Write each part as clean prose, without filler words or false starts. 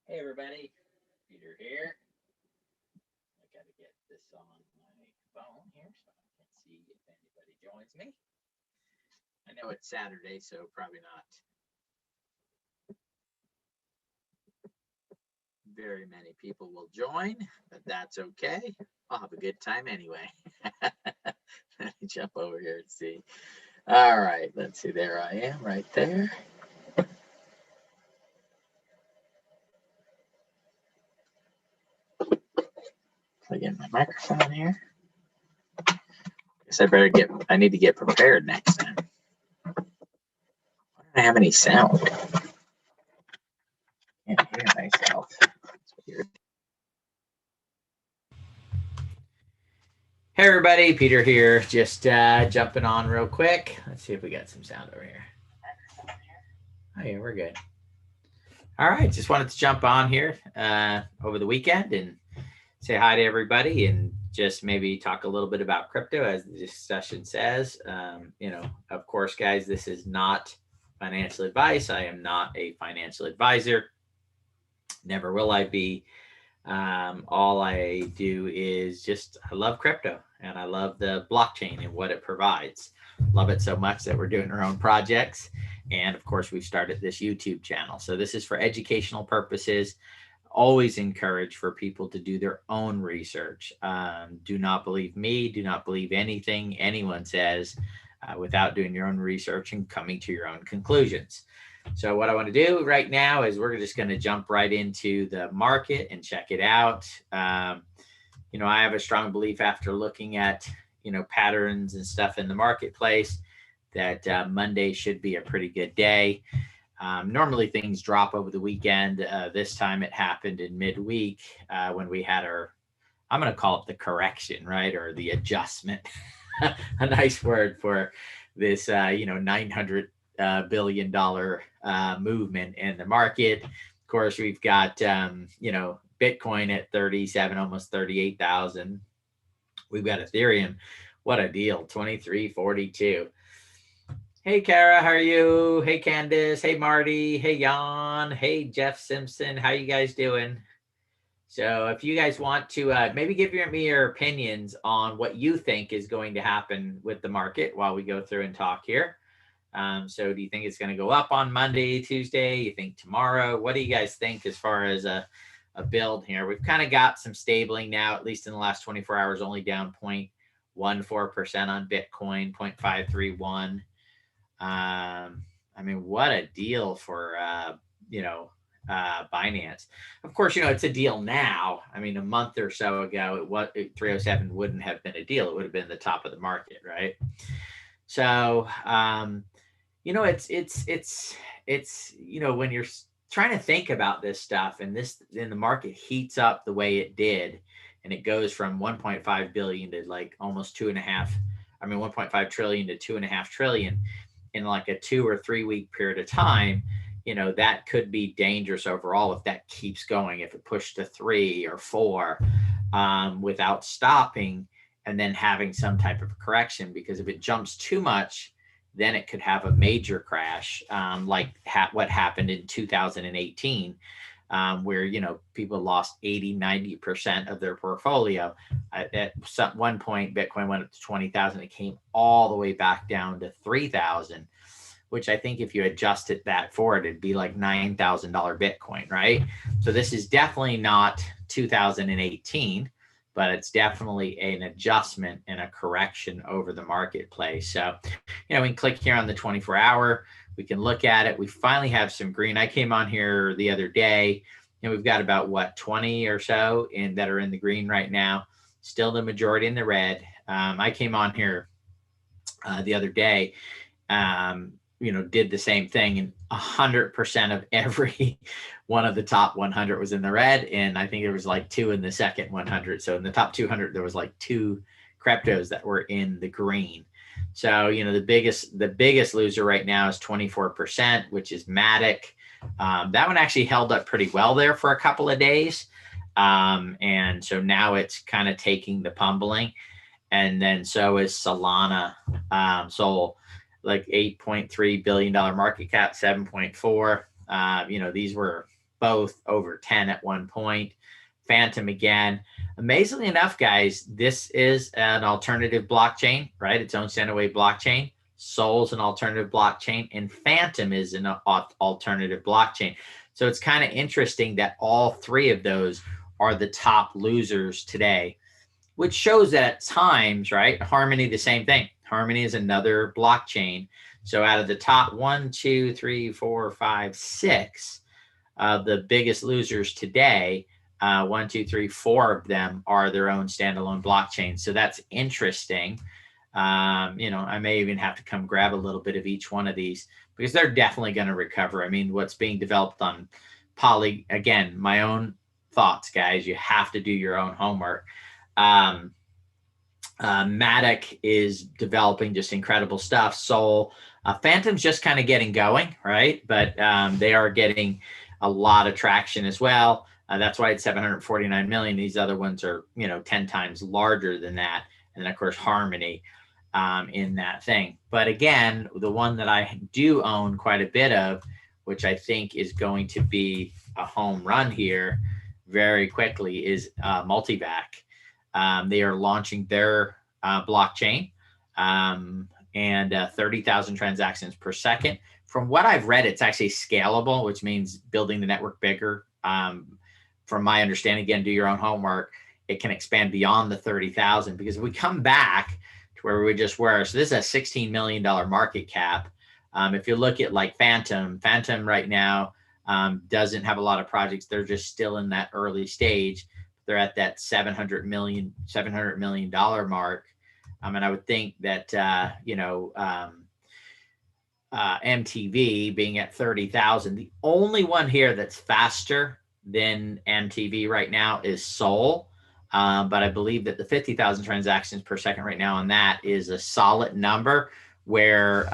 Hey everybody, Peter here. I gotta get this on my phone here so I can see if anybody joins me. I know it's Saturday, so probably not very many people will join, but that's okay. I'll have a good time anyway. Let me jump over here and see. All right, let's see. There I am right there. Plug in my microphone here. Guess I need to get prepared next time. I don't have any sound. Can't hear myself. That's weird. Hey everybody, Peter here. Just jumping on real quick. Let's see if we got some sound over here. Oh yeah, we're good. All right, just wanted to jump on here over the weekend and say hi to everybody and just maybe talk a little bit about crypto as the discussion says. Of course, guys, this is not financial advice. I am not a financial advisor. Never will I be. All I do is I love crypto and I love the blockchain and what it provides. Love it so much that we're doing our own projects. And of course, we've started this YouTube channel. So this is for educational purposes. Always encourage for people to do their own research. Do not believe me. Do not believe anything anyone says without doing your own research and coming to your own conclusions. So what I want to do right now is we're just going to jump right into the market and check it out. I have a strong belief after looking at, patterns and stuff in the marketplace that Monday should be a pretty good day. Normally things drop over the weekend. This time it happened in midweek when we had I'm going to call it the correction, right? Or the adjustment. A nice word for this, $900 billion movement in the market. Of course, we've got, Bitcoin at 37, almost 38,000. We've got Ethereum. What a deal. 2342. Hey, Kara, how are you? Hey, Candace. Hey, Marty. Hey, Jan. Hey, Jeff Simpson. How you guys doing? So if you guys want to maybe give me your opinions on what you think is going to happen with the market while we go through and talk here. So do you think it's going to go up on Monday, Tuesday? You think tomorrow? What do you guys think as far as a build here? We've kind of got some stabling now, at least in the last 24 hours, only down 0.14% on Bitcoin, 0.531. What a deal for, Binance. Of course, it's a deal now. A month or so ago, 307 wouldn't have been a deal. It would have been the top of the market, right? So, it's when you're trying to think about this stuff and the market heats up the way it did, and it goes from 1.5 billion to like almost 1.5 trillion to 2.5 trillion in like a 2 or 3 week period of time. That could be dangerous overall if that keeps going, if it pushed to 3 or 4 without stopping and then having some type of correction, because if it jumps too much, then it could have a major crash, like what happened in 2018, where, people lost 80-90% of their portfolio. At one point, Bitcoin went up to 20,000. It came all the way back down to 3,000, which I think if you adjusted that forward, it'd be like $9,000 Bitcoin, right? So this is definitely not 2018. But it's definitely an adjustment and a correction over the marketplace. So, we can click here on the 24-hour. We can look at it. We finally have some green. I came on here the other day, and we've got about 20 or so that are in the green right now. Still the majority in the red. I came on here the other day, did the same thing, and 100% of every one of the top 100 was in the red, and I think there was like 2 in the second 100. So in the top 200, there was like 2 cryptos that were in the green. So the biggest loser right now is 24%, which is Matic. That one actually held up pretty well there for a couple of days, and so now it's kind of taking the pummeling, and then so is Solana. So like $8.3 billion market cap, 7.4. These were both over 10 at one point. Phantom again. Amazingly enough, guys, this is an alternative blockchain, right? Its own standalone blockchain. Sol's an alternative blockchain, and Phantom is an alternative blockchain. So it's kind of interesting that all three of those are the top losers today, which shows that at times, right? Harmony, the same thing. Harmony is another blockchain. So out of the top 1, 2, 3, 4, 5, 6, the biggest losers today, 1, 2, 3, 4 of them are their own standalone blockchains. So that's interesting. I may even have to come grab a little bit of each one of these because they're definitely going to recover. I mean, what's being developed on Poly, again, my own thoughts, guys, you have to do your own homework. Matic is developing just incredible stuff. Sol, Phantom's just kind of getting going, right? But they are getting a lot of traction as well. That's why it's 749 million. These other ones are, 10 times larger than that. And then, of course, Harmony in that thing. But again, the one that I do own quite a bit of, which I think is going to be a home run here very quickly, is Multivac. They are launching their blockchain and 30,000 transactions per second. From what I've read, it's actually scalable, which means building the network bigger. From my understanding, again, do your own homework. It can expand beyond the 30,000 because if we come back to where we just were, so this is a $16 million market cap. If you look at like Phantom right now doesn't have a lot of projects. They're just still in that early stage. They're at that $700 million mark. And I would think that, MTV being at 30,000, the only one here that's faster than MTV right now is Sol. But I believe that the 50,000 transactions per second right now on that is a solid number where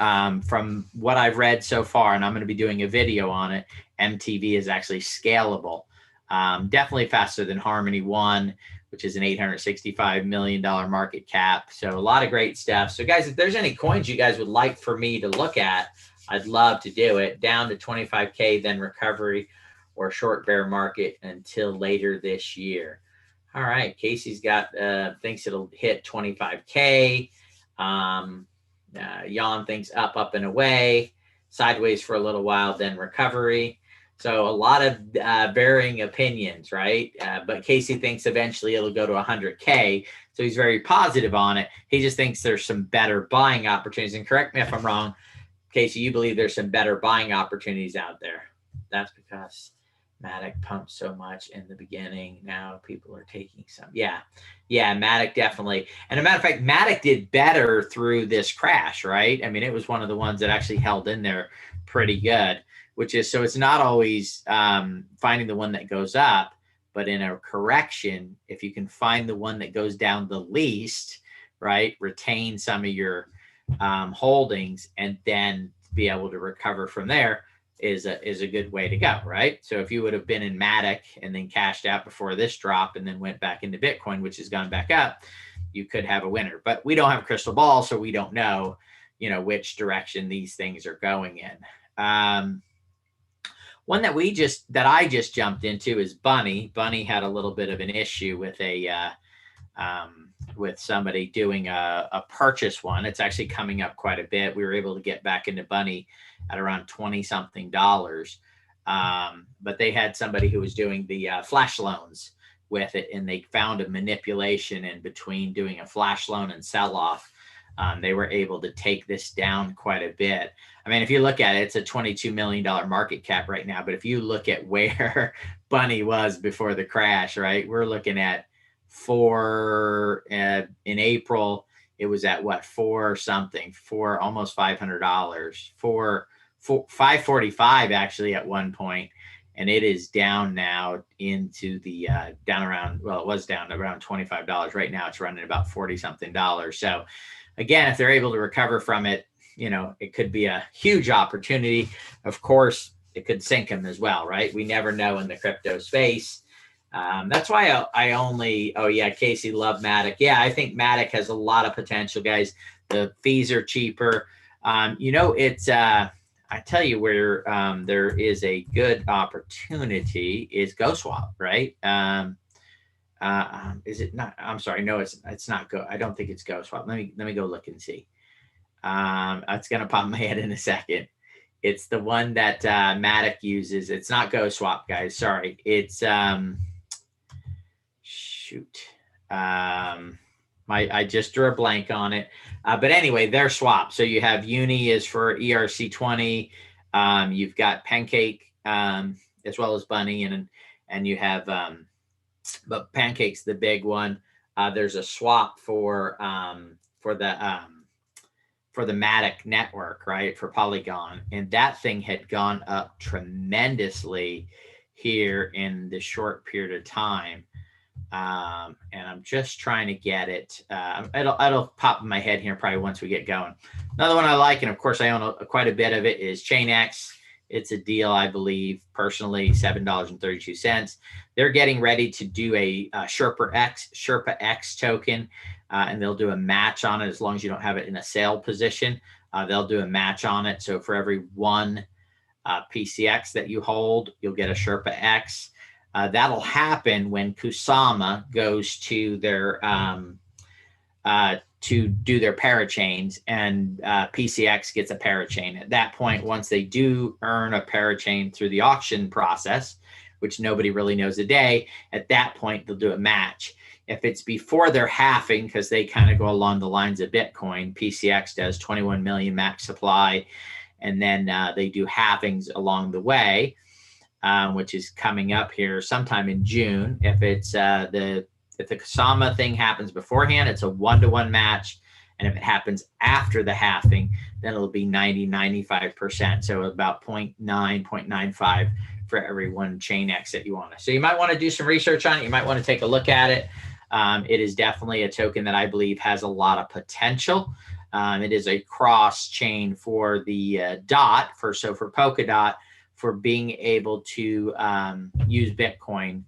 from what I've read so far, and I'm going to be doing a video on it, MTV is actually scalable. Definitely faster than Harmony One, which is an $865 million market cap. So a lot of great stuff. So guys, if there's any coins you guys would like for me to look at, I'd love to do it. Down to 25K, then recovery or short bear market until later this year. All right, Casey's got thinks it'll hit 25K. Jan thinks up and away, sideways for a little while, then recovery. So a lot of varying opinions, right? But Casey thinks eventually it'll go to 100K. So he's very positive on it. He just thinks there's some better buying opportunities. And correct me if I'm wrong, Casey, you believe there's some better buying opportunities out there. That's because Matic pumped so much in the beginning. Now people are taking some. Yeah, Matic definitely. And a matter of fact, Matic did better through this crash, right? I mean, it was one of the ones that actually held in there pretty good, which is, so it's not always finding the one that goes up, but in a correction, if you can find the one that goes down the least, right, retain some of your holdings and then be able to recover from there is a good way to go, right? So if you would have been in Matic and then cashed out before this drop and then went back into Bitcoin, which has gone back up, you could have a winner. But we don't have a crystal ball, so we don't know, which direction these things are going in. One that I just jumped into is Bunny. Bunny had a little bit of an issue with with somebody doing a purchase one. It's actually coming up quite a bit. We were able to get back into Bunny at around $20-something. But they had somebody who was doing the flash loans with it, and they found a manipulation in between doing a flash loan and sell off. They were able to take this down quite a bit. I mean, if you look at it, it's a $22 million market cap right now. But if you look at where Bunny was before the crash, right, we're looking at in April, it was at what, almost $500, $545 actually at one point. And it is down now into the it was down to around $25. Right now it's running about $40-something. So again, if they're able to recover from it, it could be a huge opportunity. Of course, it could sink them as well, right? We never know in the crypto space. That's why I only, Casey loved Matic. Yeah, I think Matic has a lot of potential, guys. The fees are cheaper. I I tell you where there is a good opportunity is GoSwap, right? Is it not? I'm sorry, no, it's not Go. I don't think it's GoSwap. Let me go look and see. It's gonna pop in my head in a second. It's the one that Matic uses. It's not GoSwap, guys. Sorry, it's shoot. I just drew a blank on it. But anyway, they're swapped. So you have Uni is for ERC20. You've got Pancake as well as Bunny, and you have but Pancake's the big one. There's a swap for the Matic network, right, for Polygon, and that thing had gone up tremendously here in this short period of time. And I'm just trying to get it. It'll pop in my head here probably once we get going. Another one I like, and of course I own quite a bit of it, is ChainX. It's a deal, I believe, personally, $7.32. They're getting ready to do a Sherpa X token, and they'll do a match on it as long as you don't have it in a sale position. They'll do a match on it. So for every one PCX that you hold, you'll get a Sherpa X. That'll happen when Kusama goes to their to do their parachains, and PCX gets a parachain. At that point, once they do earn a parachain through the auction process, which nobody really knows a day, at that point they'll do a match. If it's before they're halving, because they kind of go along the lines of Bitcoin, PCX does 21 million max supply, and then they do halvings along the way. Which is coming up here sometime in June. If it's if the Kusama thing happens beforehand, it's a 1-to-1 match. And if it happens after the halving, then it'll be 95%. So about 0.9, 0.95 for every one ChainX that you want to. So you might want to do some research on it. You might want to take a look at it. It is definitely a token that I believe has a lot of potential. It is a cross chain for the DOT, for Polkadot, for being able to use Bitcoin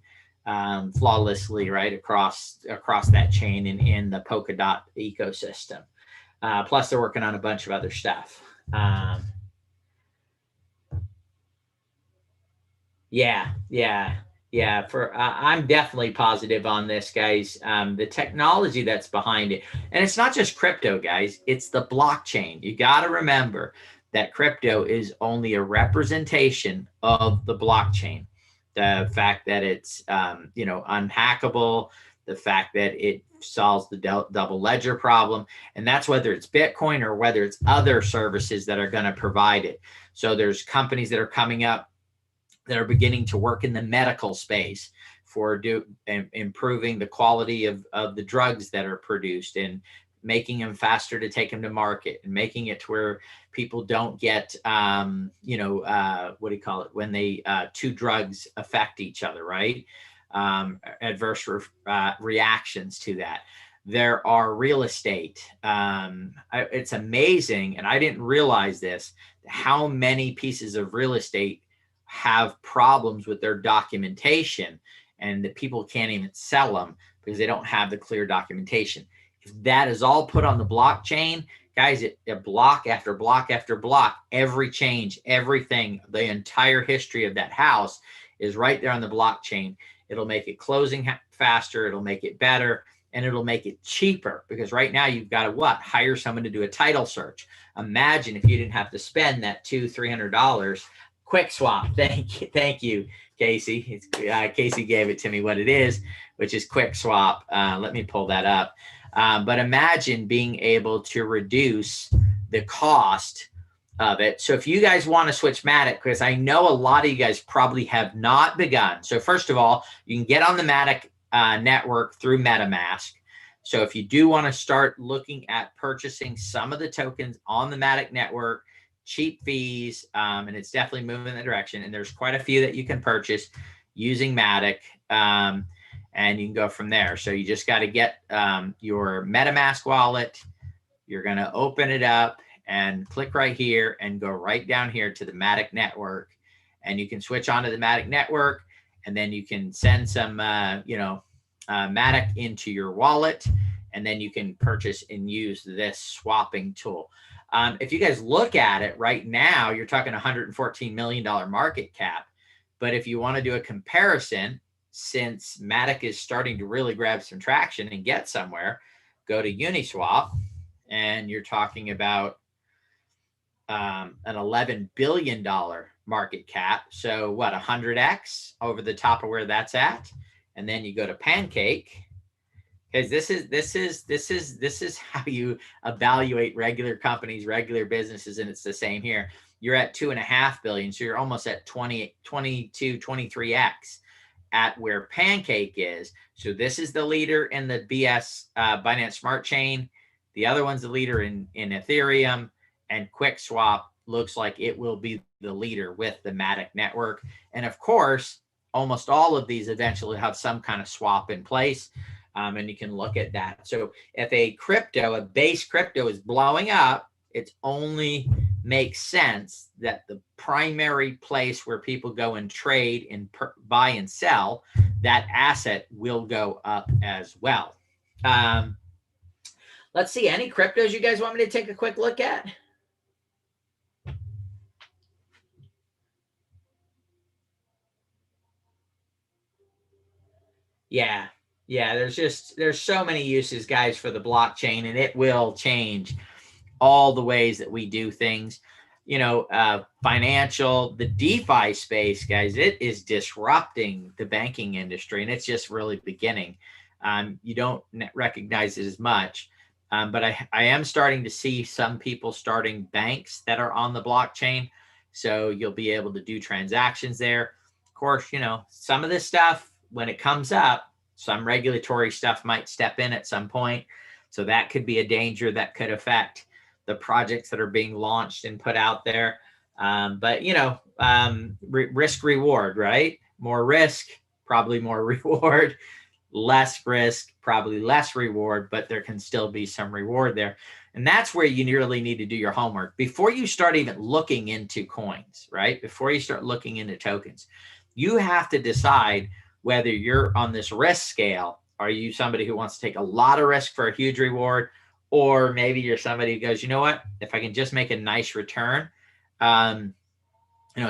flawlessly, right, across that chain and in the Polkadot ecosystem. Plus, they're working on a bunch of other stuff. I'm definitely positive on this, guys. The technology that's behind it, and it's not just crypto, guys. It's the blockchain. You got to remember that crypto is only a representation of the blockchain. The fact that it's unhackable, the fact that it solves the double ledger problem, and that's whether it's Bitcoin or whether it's other services that are going to provide it. So there's companies that are coming up that are beginning to work in the medical space for improving the quality of the drugs that are produced and making them faster to take them to market, and making it to where people don't get, what do you call it, when they two drugs affect each other, right? Adverse reactions to that. There are real estate. It's amazing, and I didn't realize this, how many pieces of real estate have problems with their documentation, and that people can't even sell them because they don't have the clear documentation. If that is all put on the blockchain, guys, a block after block after block, every change, everything, the entire history of that house is right there on the blockchain. It'll make it closing faster. It'll make it better, and it'll make it cheaper, because right now you've got to hire someone to do a title search. Imagine if you didn't have to spend that $200-300. QuickSwap. Thank you, Casey. Casey gave it to me what it is, which is QuickSwap. Let me pull that up. But imagine being able to reduce the cost of it. So if you guys want to switch Matic, because I know a lot of you guys probably have not begun. So first of all, you can get on the Matic network through MetaMask. So if you do want to start looking at purchasing some of the tokens on the Matic network, cheap fees, and it's definitely moving in that direction. And there's quite a few that you can purchase using Matic. And you can go from there. So you just got to get your MetaMask wallet. You're going to open it up and click right here and go right down here to the Matic network. And you can switch onto the Matic network, and then you can send some, Matic into your wallet, and then you can purchase and use this swapping tool. If you guys look at it right now, you're talking $114 million market cap. But if you want to do a comparison, since Matic is starting to really grab some traction and get somewhere, go to Uniswap, and you're talking about an $11 billion market cap. So what, 100x over the top of where that's at? And then you go to Pancake, because this is how you evaluate regular companies, regular businesses, and it's the same here. You're at 2.5 billion, so you're almost at 22, 23x at where Pancake is. So this is the leader in the Binance Smart Chain. The other one's the leader in Ethereum, and QuickSwap looks like it will be the leader with the Matic network. And of course, almost all of these eventually have some kind of swap in place. And you can look at that. So if a base crypto is blowing up, it only makes sense that the primary place where people go and trade and buy and sell, that asset will go up as well. Let's see, any cryptos you guys want me to take a quick look at? Yeah. There's so many uses, guys, for the blockchain, and it will change all the ways that we do things. Financial, the DeFi space, guys, it is disrupting the banking industry, and it's just really beginning. You don't recognize it as much, but I am starting to see some people starting banks that are on the blockchain. So you'll be able to do transactions there. Of course, some of this stuff, when it comes up, some regulatory stuff might step in at some point. So that could be a danger that could affect the projects that are being launched and put out there. But, risk reward, right? More risk, probably more reward. Less risk, probably less reward, but there can still be some reward there. And that's where you really need to do your homework before you start even looking into coins, right? Before you start looking into tokens, you have to decide whether you're on this risk scale. Are you somebody who wants to take a lot of risk for a huge reward? Or maybe you're somebody who goes, you know what, if I can just make a nice return, so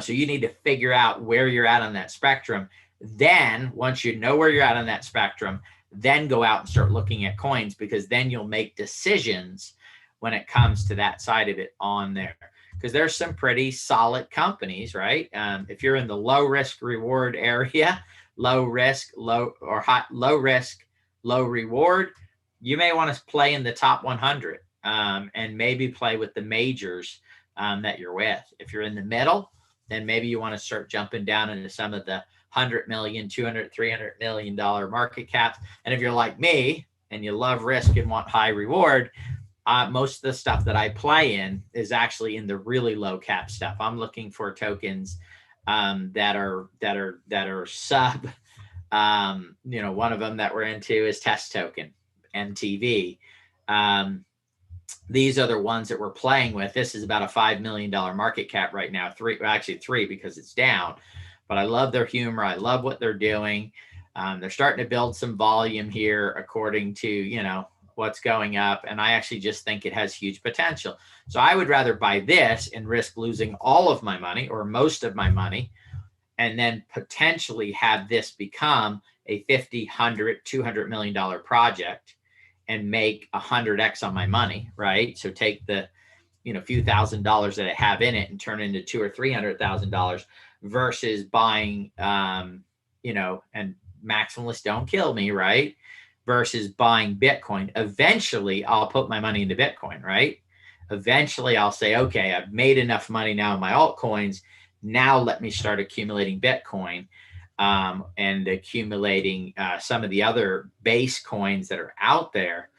you need to figure out where you're at on that spectrum. Then once you know where you're at on that spectrum, then go out and start looking at coins, because then you'll make decisions when it comes to that side of it on there. Because there's some pretty solid companies, right? If you're in the low risk reward area, low risk, low reward, you may want to play in the top 100 and maybe play with the majors that you're with. If you're in the middle, then maybe you want to start jumping down into some of the 100 million, 200, 300 million dollar market caps. And if you're like me and you love risk and want high reward, most of the stuff that I play in is actually in the really low cap stuff. I'm looking for tokens that are sub. One of them that we're into is Test Token, MTV. These are the ones that we're playing with. This is about a $5 million market cap right now. Three because it's down. But I love their humor. I love what they're doing. They're starting to build some volume here according to, what's going up. And I actually just think it has huge potential. So I would rather buy this and risk losing all of my money or most of my money, and then potentially have this become a $50, $100, $200 million project and make 100x on my money, right? So take the, few $1,000s that I have in it and turn it into $200,000 or $300,000 versus buying, and maximalists don't kill me, right? Versus buying Bitcoin. Eventually, I'll put my money into Bitcoin, right? Eventually, I'll say, okay, I've made enough money now in my altcoins. Now let me start accumulating Bitcoin and accumulating some of the other base coins that are out there.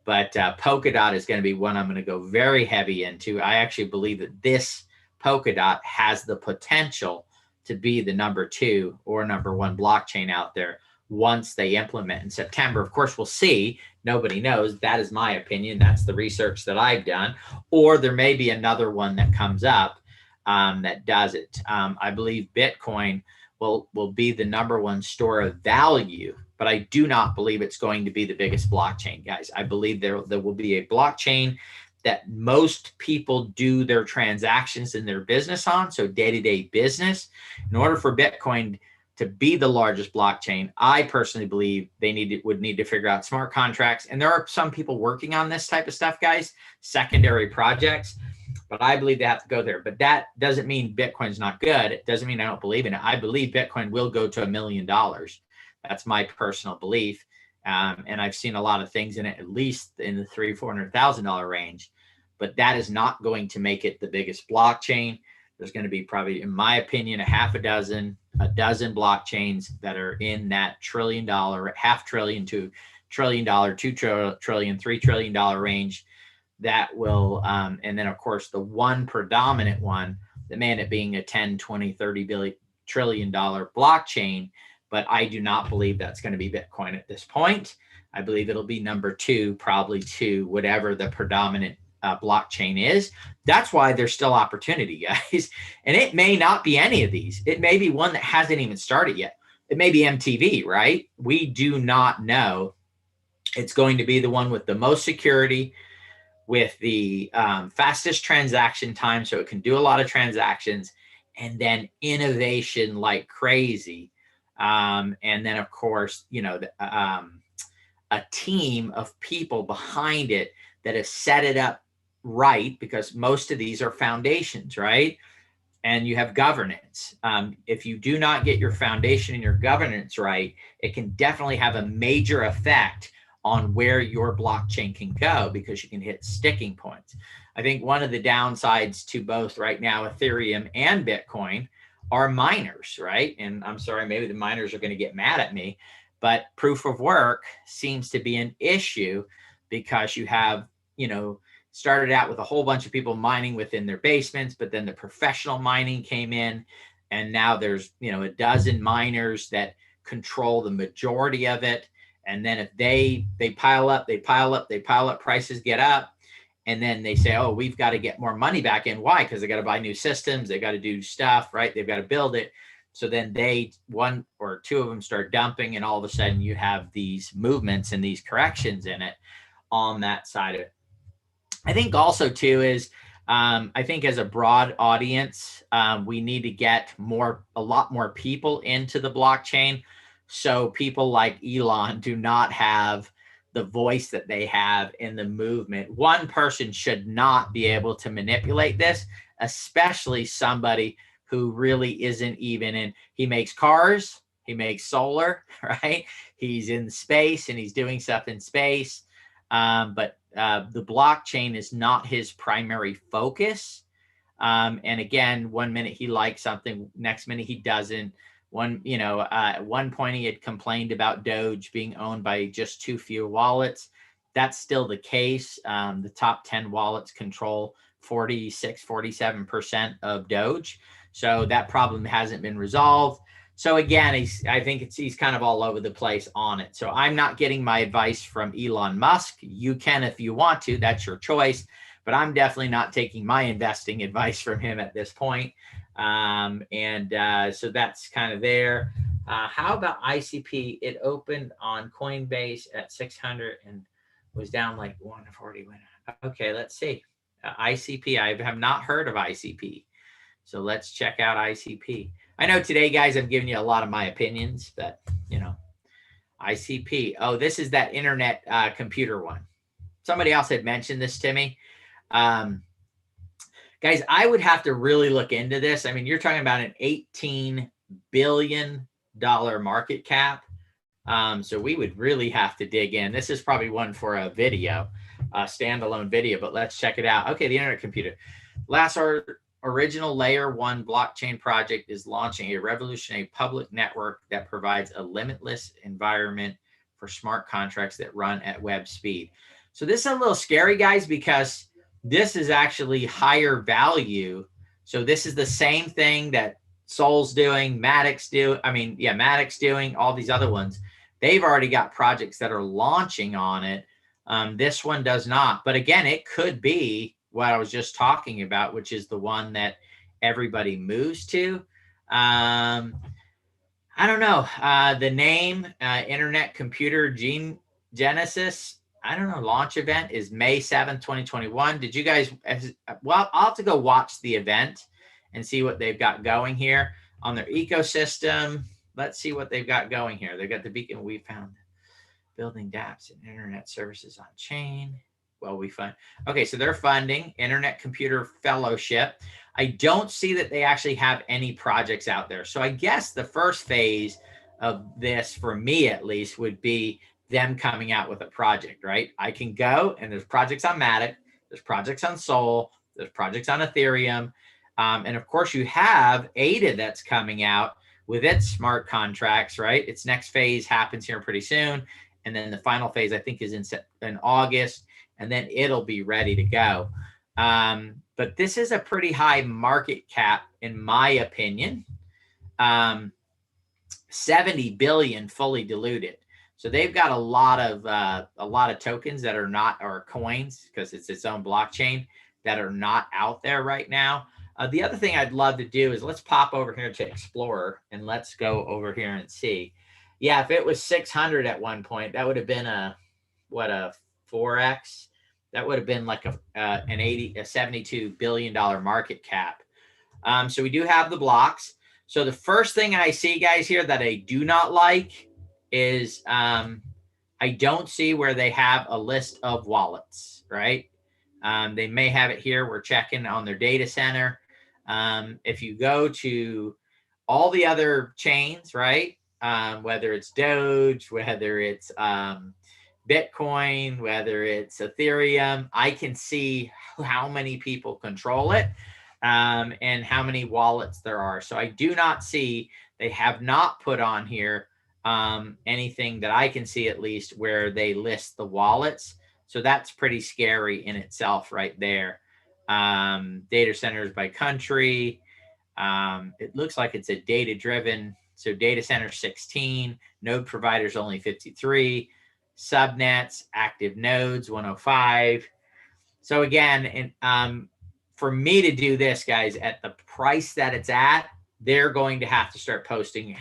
But Polkadot is going to be one I'm going to go very heavy into. I actually believe that this Polkadot has the potential to be the number 2 or number 1 blockchain out there once they implement in September. Of course, we'll see. Nobody knows. That is my opinion. That's the research that I've done. Or there may be another one that comes up that does it. I believe Bitcoin will be the number 1 store of value, but I do not believe it's going to be the biggest blockchain, guys. I believe there will be a blockchain that most people do their transactions in their business on, so day-to-day business. In order for Bitcoin to be the largest blockchain, I personally believe they would need to figure out smart contracts. And there are some people working on this type of stuff, guys, secondary projects, but I believe they have to go there. But that doesn't mean Bitcoin's not good. It doesn't mean I don't believe in it. I believe Bitcoin will go to $1 million. That's my personal belief. And I've seen a lot of things in it, at least in the $300,000-$400,000 range, but that is not going to make it the biggest blockchain. There's going to be probably, in my opinion, a dozen blockchains that are in that $1 trillion, $500 billion to $1 trillion, $2 trillion, $3 trillion range that will, and then of course the one predominant one, the man it being a 10, 20, 30 trillion dollar blockchain. But I do not believe that's going to be Bitcoin at this point. I believe it'll be number two, probably to whatever the predominant blockchain is. That's why there's still opportunity, guys. And it may not be any of these. It may be one that hasn't even started yet. It may be MTV, right? We do not know. It's going to be the one with the most security, with the fastest transaction time, so it can do a lot of transactions, and then innovation like crazy. And then, of course, you know, a team of people behind it that have set it up right, because most of these are foundations, right? And you have governance. If you do not get your foundation and your governance right, it can definitely have a major effect on where your blockchain can go, because you can hit sticking points. I think one of the downsides to both right now, Ethereum and Bitcoin, are miners, right? And I'm sorry, maybe the miners are going to get mad at me, but proof of work seems to be an issue, because you have, you know, started out with a whole bunch of people mining within their basements, but then the professional mining came in, and now there's, you know, a dozen miners that control the majority of it. And then if they pile up, prices get up, and then they say, oh, we've got to get more money back in. Why? Because they got to buy new systems. They got to do stuff, right? They've got to build it. So then one or two of them start dumping, and all of a sudden you have these movements and these corrections in it on that side of it. I think also too is, I think as a broad audience, we need to get a lot more people into the blockchain. So people like Elon do not have the voice that they have in the movement. One person should not be able to manipulate this, especially somebody who really isn't even in. He makes cars, he makes solar, right? He's in space and he's doing stuff in space. But the blockchain is not his primary focus. And again, 1 minute he likes something, next minute he doesn't. At one point he had complained about Doge being owned by just too few wallets. That's still the case. The top 10 wallets control 47% of Doge. So that problem hasn't been resolved. So again, I think he's kind of all over the place on it. So I'm not getting my advice from Elon Musk. You can if you want to, that's your choice. But I'm definitely not taking my investing advice from him at this point. So that's kind of there. How about ICP? It opened on Coinbase at 600 and was down like 140. Okay, let's see. ICP. I have not heard of ICP. So let's check out ICP. I know today, guys, I'm giving you a lot of my opinions, but, you know, ICP. Oh, this is that internet computer one. Somebody else had mentioned this to me. Guys, I would have to really look into this. I mean, you're talking about an $18 billion market cap. So we would really have to dig in. This is probably one for a video, a standalone video, but let's check it out. Okay, the internet computer. Our original layer 1 blockchain project is launching a revolutionary public network that provides a limitless environment for smart contracts that run at web speed. So this is a little scary, guys, because this is actually higher value. So this is the same thing that Sol's doing, Matic's doing, all these other ones. They've already got projects that are launching on it. This one does not. But again, it could be what I was just talking about, which is the one that everybody moves to. I don't know. The name Internet Computer Genesis. I don't know, launch event is May 7th, 2021. Did you guys, well, I'll have to go watch the event and see what they've got going here on their ecosystem. Let's see what they've got going here. They've got the beacon we found, building dApps and internet services on chain. Well, we fund. Okay, so they're funding Internet Computer Fellowship. I don't see that they actually have any projects out there. So I guess the first phase of this, for me at least, would be them coming out with a project, right? I can go and there's projects on Matic, there's projects on Sol, there's projects on Ethereum. And of course, you have ADA that's coming out with its smart contracts, right? Its next phase happens here pretty soon. And then the final phase, I think, is in August. And then it'll be ready to go. But this is a pretty high market cap, in my opinion. 70 billion fully diluted. So they've got a lot of tokens that are not, or coins, because it's its own blockchain, that are not out there right now. The other thing I'd love to do is let's pop over here to Explorer and let's go over here and see. Yeah, if it was 600 at one point, that would have been a 4x. That would have been like a $72 billion market cap. So we do have the blocks. So the first thing I see, guys, here that I do not like is I don't see where they have a list of wallets, right? They may have it here. We're checking on their data center. If you go to all the other chains, right? Whether it's Doge, whether it's Bitcoin, whether it's Ethereum, I can see how many people control it and how many wallets there are. So I do not see, they have not put on here anything that I can see, at least, where they list the wallets. So that's pretty scary in itself right there. Data centers by country. It looks like it's a data driven. So data center 16, node providers only 53, subnets, active nodes 105. So again, for me to do this, guys, at the price that it's at, they're going to have to start posting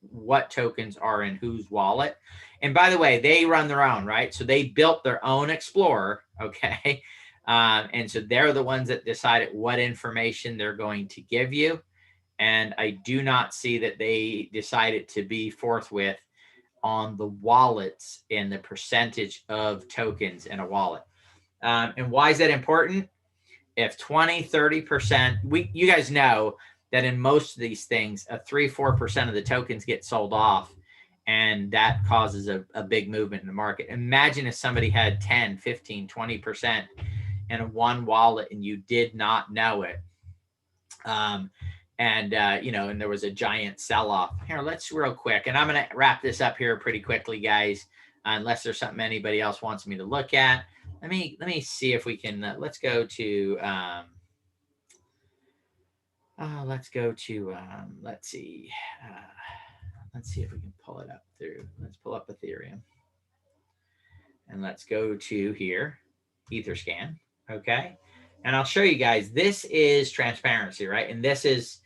what tokens are in whose wallet. And by the way, they run their own, right? So they built their own Explorer, okay? And so they're the ones that decided what information they're going to give you. And I do not see that they decided to be forthwith on the wallets and the percentage of tokens in a wallet. And why is that important? If 20, 30%, you guys know that in most of these things, 3-4% of the tokens get sold off, and that causes a big movement in the market. Imagine if somebody had 10, 15, 20% in a one wallet and you did not know it. And there was a giant sell-off. Here, let's real quick, and I'm going to wrap this up here pretty quickly, guys, unless there's something anybody else wants me to look at. Let me see if we can, let's go to, let's see if we can pull it up through. Let's pull up Ethereum. And let's go to here, Etherscan, okay? And I'll show you guys, this is transparency, right? And this is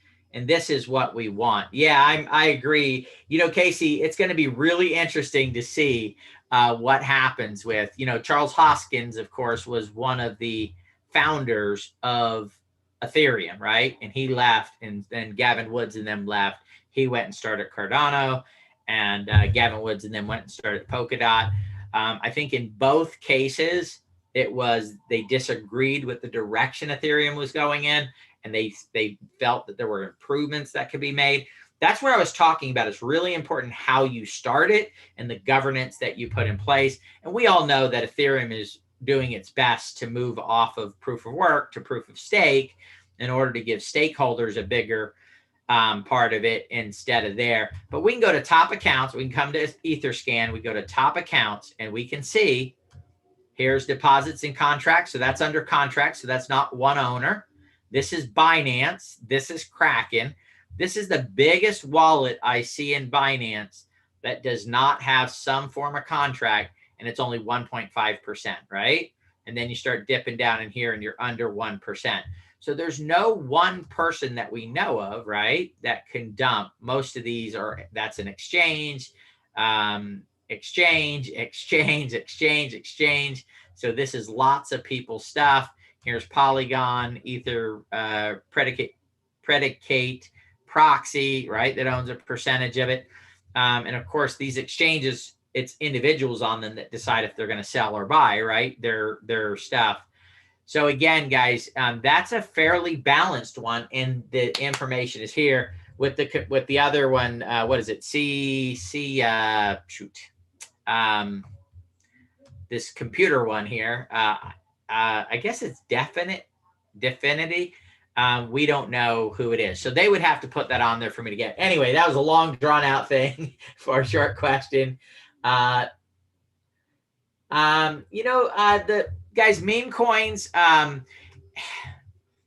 what we want. Yeah, I agree. Casey, it's going to be really interesting to see what happens with, Charles Hoskin, of course, was one of the founders of Ethereum, right? And he left, and then Gavin Woods and them left. He went and started Cardano, and Gavin Woods and then went and started Polkadot. I think in both cases, it was they disagreed with the direction Ethereum was going in, and they felt that there were improvements that could be made. That's where I was talking about. It's really important how you start it and the governance that you put in place. And we all know that Ethereum is doing its best to move off of proof of work to proof of stake in order to give stakeholders a bigger part of it instead of there. But we can go to top accounts. We can come to Etherscan. We go to top accounts, and we can see here's deposits and contracts. So that's under contract. So that's not one owner. This is Binance. This is Kraken. This is the biggest wallet I see in Binance that does not have some form of contract, and it's only 1.5%, right? And then you start dipping down in here and you're under 1%. So there's no one person that we know of, right, that can dump. Most of these that's an exchange. exchange, exchange, exchange, exchange. So this is lots of people's stuff. Here's Polygon, Ether, predicate, proxy, right? That owns a percentage of it. And of course, these exchanges, it's individuals on them that decide if they're going to sell or buy, right? Their stuff. So again, guys, that's a fairly balanced one, and the information is here with the other one. What is it? This computer one here. I guess it's Definity. We don't know who it is, so they would have to put that on there for me to get. Anyway, that was a long, drawn out thing for a short question. The guys, meme coins.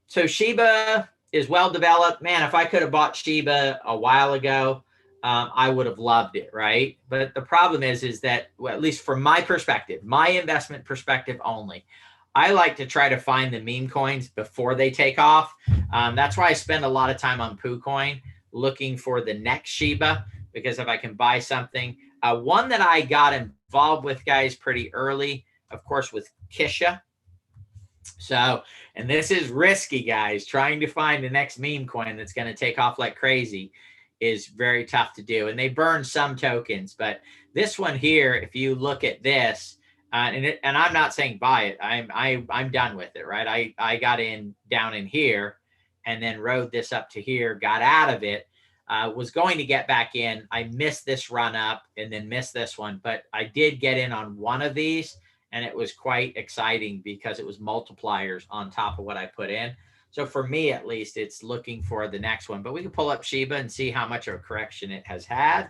So Shiba is well developed. Man, if I could have bought Shiba a while ago, I would have loved it, right? But the problem is that, well, at least from my perspective, my investment perspective only, I like to try to find the meme coins before they take off. That's why I spend a lot of time on PooCoin looking for the next Shiba, because if I can buy something, one that I got involved with, guys, pretty early, of course, with Kisha. So, and this is risky, guys. Trying to find the next meme coin that's going to take off like crazy is very tough to do. And they burn some tokens, but this one here, if you look at this, and I'm not saying buy it. I'm done with it, right? I got down in here, and then rode this up to here, got out of it. Was going to get back in. I missed this run up and then missed this one, but I did get in on one of these, and it was quite exciting because it was multipliers on top of what I put in. So for me, at least, it's looking for the next one. But we can pull up Shiba and see how much of a correction it has had.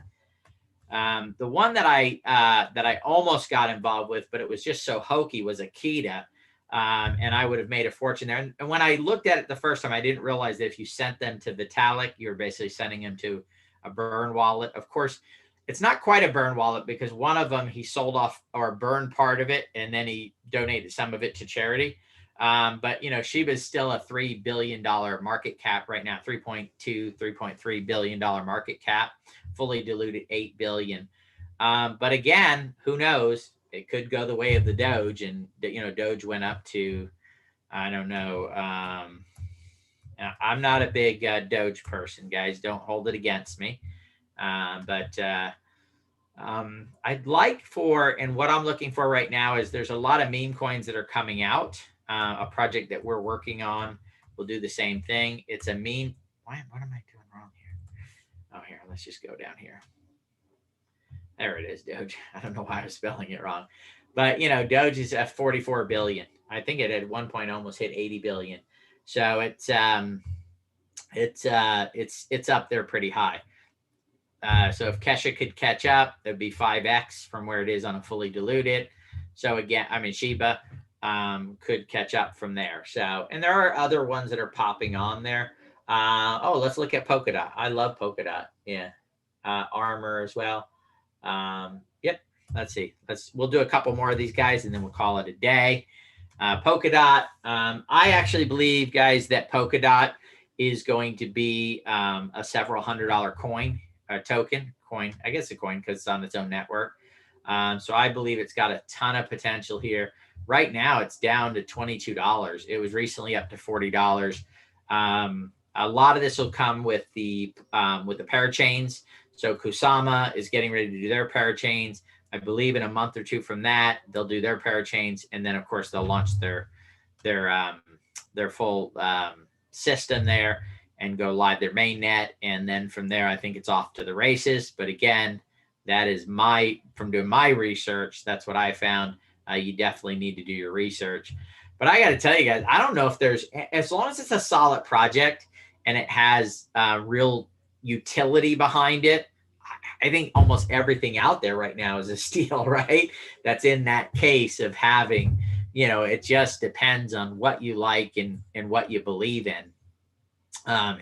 The one that I almost got involved with, but it was just so hokey, was Akita. And I would have made a fortune there. And when I looked at it the first time, I didn't realize that if you sent them to Vitalik, you're basically sending them to a burn wallet. Of course, it's not quite a burn wallet, because one of them he sold off or burned part of it, and then he donated some of it to charity. But Shiba is still a $3 billion market cap right now, $3.3 billion market cap, fully diluted $8 billion. But again, who knows? It could go the way of the Doge, and Doge went up to, I don't know. I'm not a big Doge person, guys. Don't hold it against me. But I'd like and what I'm looking for right now is there's a lot of meme coins that are coming out. A project that we're working on will do the same thing. It's a meme. What am I doing wrong here? Oh, here, let's just go down here. There it is, Doge. I don't know why I was spelling it wrong. But, Doge is at 44 billion. I think it at one point almost hit 80 billion. So it's up there pretty high. So if Kesha could catch up, that'd be 5x from where it is on a fully diluted. So again, Shiba could catch up from there. So, and there are other ones that are popping on there. Let's look at Polkadot. I love Polkadot. Yeah. Armor as well. Yep. Let's see. We'll do a couple more of these guys, and then we'll call it a day. Polkadot. I actually believe, guys, that Polkadot is going to be a several $100 coin, a token coin. I guess a coin because it's on its own network. So I believe it's got a ton of potential here. Right now, it's down to $22. It was recently up to $40. A lot of this will come with the parachains. So Kusama is getting ready to do their parachains. I believe in a month or two from that, they'll do their parachains, and then of course they'll launch their full system there and go live their main net, and then from there I think it's off to the races. But again, that is from doing my research, that's what I found. You definitely need to do your research. But I got to tell you guys, I don't know if as long as it's a solid project and it has real utility behind it, I think almost everything out there right now is a steal, right? That's in that case of having, it just depends on what you like and what you believe in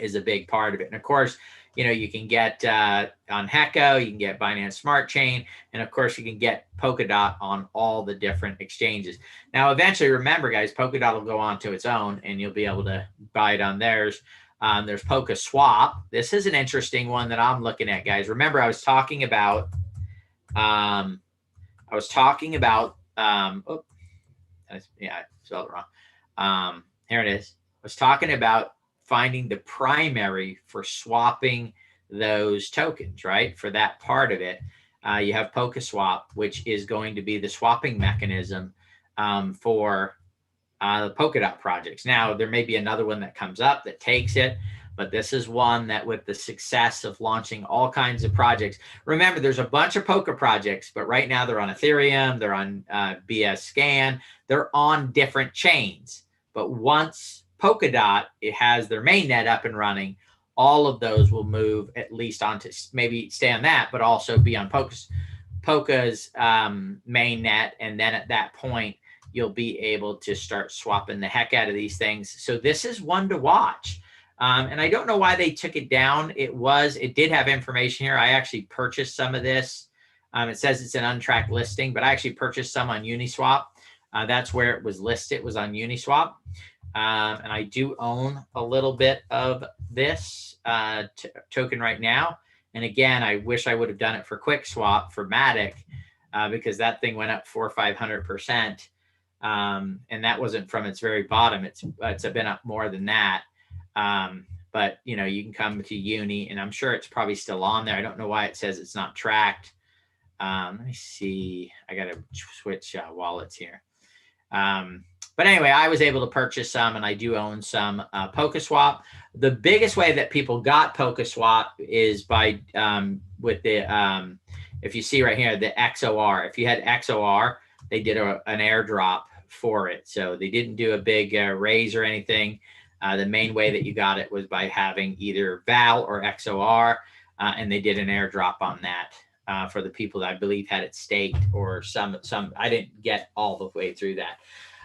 is a big part of it. And of course, you can get on Hecko, you can get Binance Smart Chain, and of course you can get Polkadot on all the different exchanges. Now, eventually, remember, guys, Polkadot will go on to its own, and you'll be able to buy it on theirs. There's PokaSwap. This is an interesting one that I'm looking at, guys. Remember, I was talking about I was talking about, yeah, I spelled it wrong. Here it is. I was talking about finding the primary for swapping those tokens, right? For that part of it, you have PokeSwap, which is going to be the swapping mechanism for the Polkadot projects. Now, there may be another one that comes up that takes it, but this is one that, with the success of launching all kinds of projects, remember, there's a bunch of Polka projects, but right now they're on Ethereum, they're on BSCAN, they're on different chains. But once Polkadot, it has their mainnet up and running, all of those will move at least onto, maybe stay on that, but also be on Polka's mainnet. And then at that point, you'll be able to start swapping the heck out of these things. So this is one to watch. And I don't know why they took it down. It did have information here. I actually purchased some of this. It says it's an untracked listing, but I actually purchased some on Uniswap. That's where it was listed, was on Uniswap. And I do own a little bit of this token right now. And again, I wish I would have done it for QuickSwap for Matic, because that thing went up 400 or 500%. And that wasn't from its very bottom. It's been up more than that. But you know, you can come to Uni, and I'm sure it's probably still on there. I don't know why it says it's not tracked. Let me see. I got to switch wallets here. But anyway, I was able to purchase some, and I do own some PokeSwap. The biggest way that people got PokeSwap is by with the if you see right here, the XOR. If you had XOR, they did an airdrop for it. So they didn't do a big raise or anything. The main way that you got it was by having either VAL or XOR, and they did an airdrop on that for the people that I believe had it staked, or some. I didn't get all the way through that.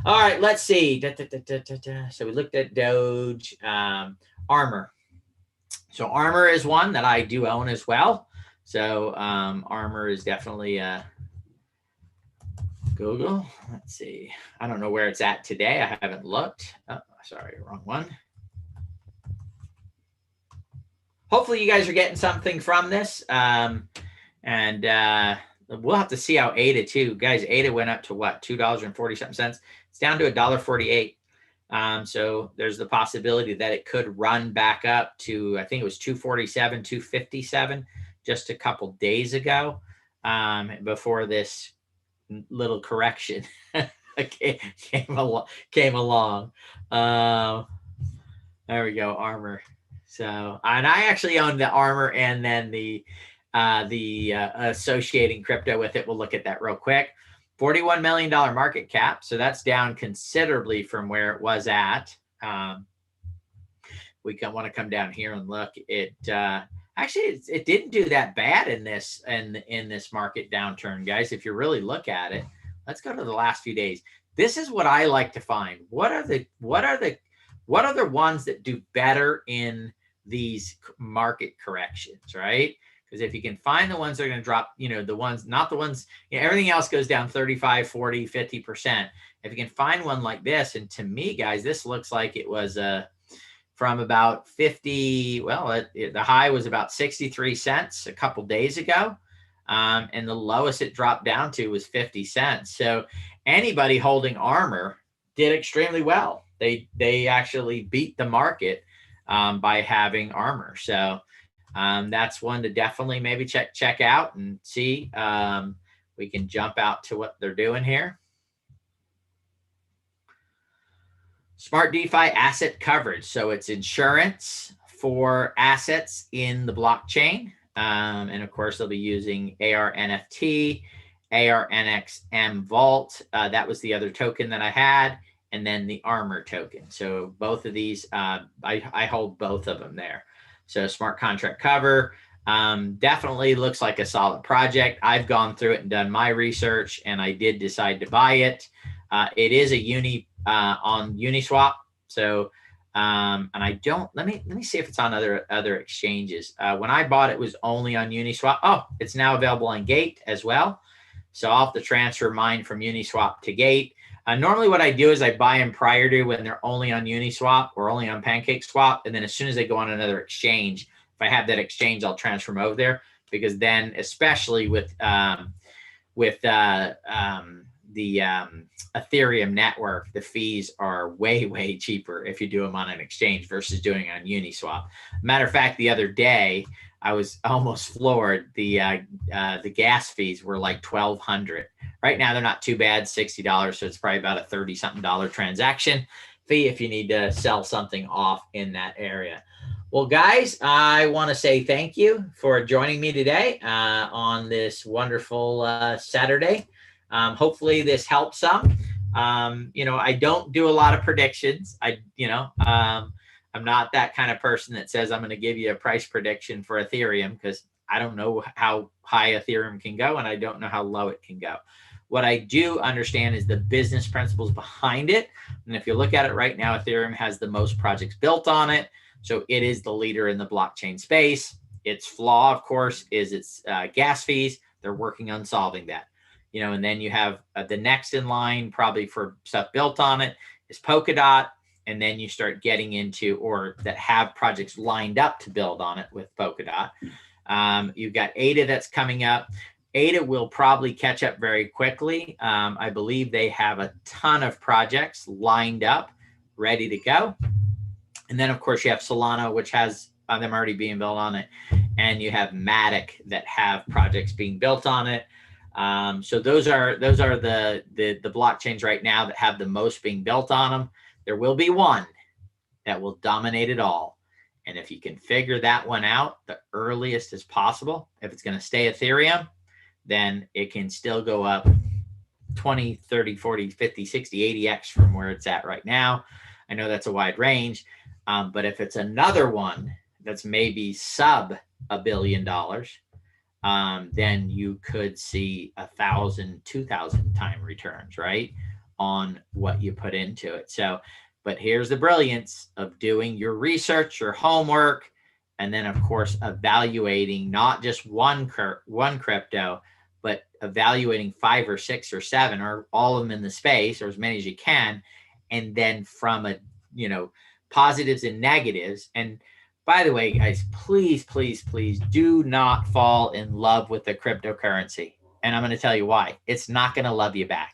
All right, let's see. So we looked at Doge, Armor. So Armor is one that I do own as well. So Armor is definitely Google. Let's see. I don't know where it's at today. I haven't looked. Oh, sorry, wrong one. Hopefully you guys are getting something from this. And we'll have to see how ADA too. Guys, ADA went up to what? $2.40-something. It's down to $1.48. So there's the possibility that it could run back up to, I think it was 247, 257 just a couple days ago, before this little correction came along. There we go, Armor. So, and I actually own the Armor and then the associating crypto with it. We'll look at that real quick. $41 million market cap. So that's down considerably from where it was at. We want to come down here and look. Actually, it didn't do that bad in this market downturn, guys. If you really look at it, let's go to the last few days. This is what I like to find. What are the ones that do better in these market corrections, right? Because if you can find the ones that are going to drop, the ones, not the ones, everything else goes down 35, 40, 50%. If you can find one like this, and to me, guys, this looks like it was from about 50, the high was about 63 cents a couple days ago. And the lowest it dropped down to was 50 cents. So anybody holding Armor did extremely well. They actually beat the market by having Armor. So that's one to definitely maybe check out and see. We can jump out to what they're doing here. Smart DeFi asset coverage. So it's insurance for assets in the blockchain. And of course, they'll be using ARNFT, ARNXM Vault. That was the other token that I had. And then the Armor token. So both of these, I hold both of them there. So smart contract cover, definitely looks like a solid project. I've gone through it and done my research, and I did decide to buy it. It is a on Uniswap. So, and I don't, let me see if it's on other exchanges. When I bought it, was only on Uniswap. Oh, it's now available on Gate as well. So I'll have to transfer mine from Uniswap to Gate. Normally what I do is I buy them prior to when they're only on Uniswap or only on PancakeSwap. And then as soon as they go on another exchange, if I have that exchange, I'll transfer them over there, because then, especially with with the Ethereum network, the fees are way cheaper if you do them on an exchange versus doing it on Uniswap. Matter of fact, the other day I was almost floored. The gas fees were like $1,200. Right now they're not too bad, $60. So it's probably about a $30-something transaction fee if you need to sell something off in that area. Well, guys, I want to say thank you for joining me today on this wonderful Saturday. Hopefully this helps some. I don't do a lot of predictions. I'm not that kind of person that says I'm going to give you a price prediction for Ethereum because I don't know how high Ethereum can go and I don't know how low it can go. What I do understand is the business principles behind it. And if you look at it right now, Ethereum has the most projects built on it. So it is the leader in the blockchain space. Its flaw, of course, is its gas fees. They're working on solving that. And then you have the next in line probably for stuff built on it is Polkadot. And then you start getting into, or that have projects lined up to build on it with Polkadot. You've got ADA that's coming up. ADA will probably catch up very quickly. I believe they have a ton of projects lined up, ready to go. And then, of course, you have Solana, which has them already being built on it. And you have Matic that have projects being built on it. So those are the blockchains right now that have the most being built on them. There will be one that will dominate it all. And if you can figure that one out the earliest as possible, if it's going to stay Ethereum, then it can still go up 20, 30, 40, 50, 60, 80x from where it's at right now. I know that's a wide range. But if it's another one that's maybe sub $1 billion, then you could see 1,000, 2,000 time returns, right, on what you put into it. So, but here's the brilliance of doing your research, your homework, and then, of course, evaluating not just one crypto, but evaluating 5 or 6 or 7 or all of them in the space, or as many as you can, and then from positives and negatives. And by the way, guys, please do not fall in love with the cryptocurrency. And I'm going to tell you why. It's not going to love you back.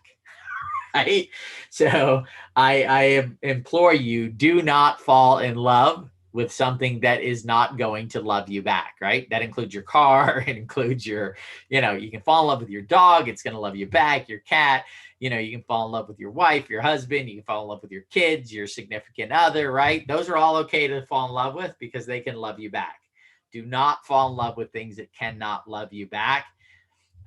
Right? So I implore you, do not fall in love with something that is not going to love you back, right? That includes your car. It includes your, you can fall in love with your dog. It's going to love you back. Your cat, you can fall in love with your wife, your husband. You can fall in love with your kids, your significant other, right? Those are all okay to fall in love with because they can love you back. Do not fall in love with things that cannot love you back.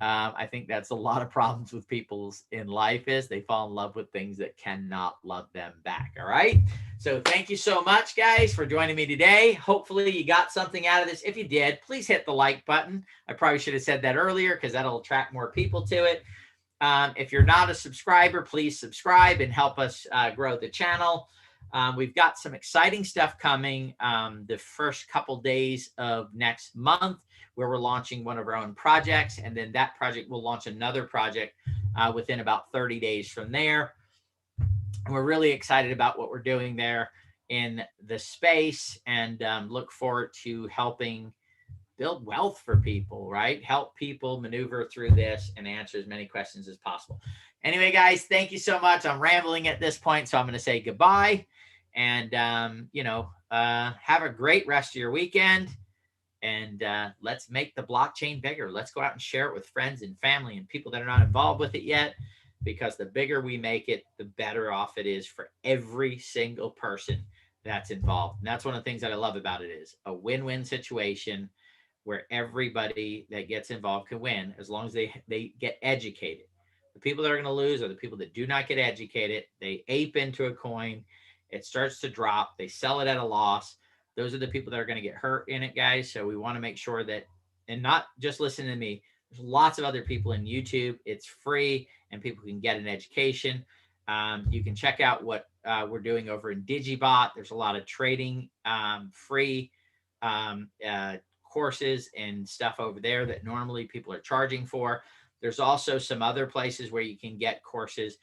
I think that's a lot of problems with people in life is they fall in love with things that cannot love them back. All right. So thank you so much, guys, for joining me today. Hopefully you got something out of this. If you did, please hit the like button. I probably should have said that earlier because that'll attract more people to it. If you're not a subscriber, please subscribe and help us grow the channel. We've got some exciting stuff coming the first couple days of next month, where we're launching one of our own projects. And then that project will launch another project within about 30 days from there. And we're really excited about what we're doing there in the space and look forward to helping build wealth for people, right? Help people maneuver through this and answer as many questions as possible. Anyway, guys, thank you so much. I'm rambling at this point, so I'm going to say goodbye. And, have a great rest of your weekend. And let's make the blockchain bigger. Let's go out and share it with friends and family and people that are not involved with it yet, because the bigger we make it, the better off it is for every single person that's involved. And that's one of the things that I love about it is a win-win situation where everybody that gets involved can win as long as they get educated. The people that are going to lose are the people that do not get educated. They ape into a coin. It starts to drop. They sell it at a loss. Those are the people that are going to get hurt in it, guys. So we want to make sure that, and not just listen to me. There's lots of other people in YouTube. It's free and people can get an education. You can check out what we're doing over in Digibot. There's a lot of trading, free courses and stuff over there that normally people are charging for. There's also some other places where you can get courses